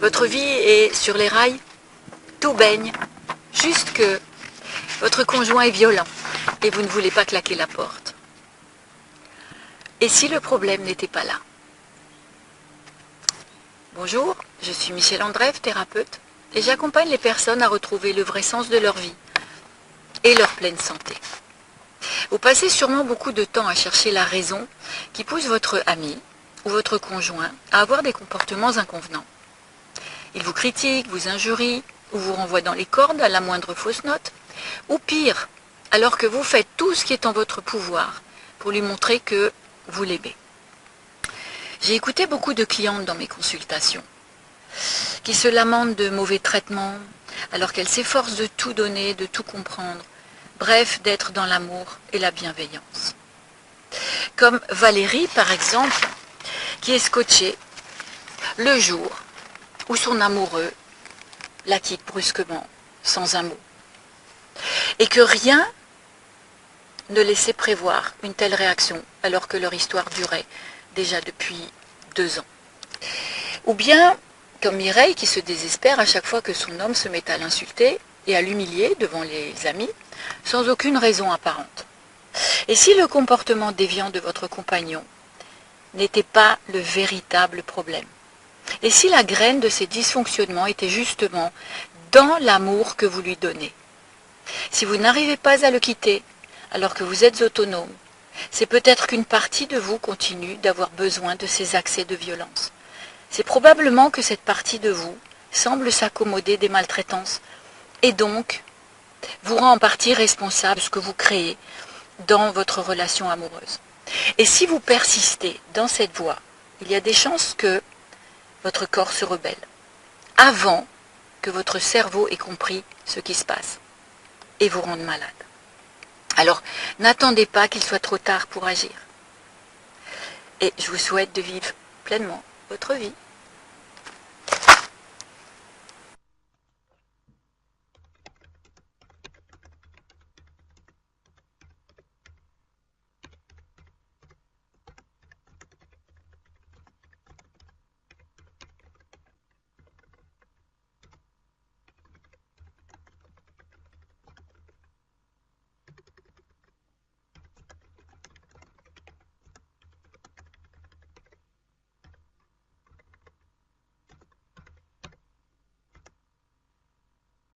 Votre vie est sur les rails, tout baigne, juste que votre conjoint est violent et vous ne voulez pas claquer la porte. Et si le problème n'était pas là? Bonjour, je suis Michel Andreev, thérapeute, et j'accompagne les personnes à retrouver le vrai sens de leur vie et leur pleine santé. Vous passez sûrement beaucoup de temps à chercher la raison qui pousse votre ami ou votre conjoint à avoir des comportements inconvenants. Il vous critique, vous injurie, ou vous renvoie dans les cordes à la moindre fausse note, ou pire, alors que vous faites tout ce qui est en votre pouvoir pour lui montrer que vous l'aimez. J'ai écouté beaucoup de clientes dans mes consultations qui se lamentent de mauvais traitements alors qu'elles s'efforcent de tout donner, de tout comprendre, bref, d'être dans l'amour et la bienveillance. Comme Valérie, par exemple, qui est scotchée le jour où son amoureux la quitte brusquement, sans un mot, et que rien ne laissait prévoir une telle réaction alors que leur histoire durait déjà depuis 2 ans. Ou bien, comme Mireille qui se désespère à chaque fois que son homme se met à l'insulter et à l'humilier devant les amis, sans aucune raison apparente. Et si le comportement déviant de votre compagnon n'était pas le véritable problème? Et si la graine de ces dysfonctionnements était justement dans l'amour que vous lui donnez? Si vous n'arrivez pas à le quitter alors que vous êtes autonome, c'est peut-être qu'une partie de vous continue d'avoir besoin de ces accès de violence. C'est probablement que cette partie de vous semble s'accommoder des maltraitances et donc vous rend en partie responsable de ce que vous créez dans votre relation amoureuse. Et si vous persistez dans cette voie, il y a des chances que votre corps se rebelle avant que votre cerveau ait compris ce qui se passe et vous rende malade. Alors, n'attendez pas qu'il soit trop tard pour agir. Et je vous souhaite de vivre pleinement votre vie.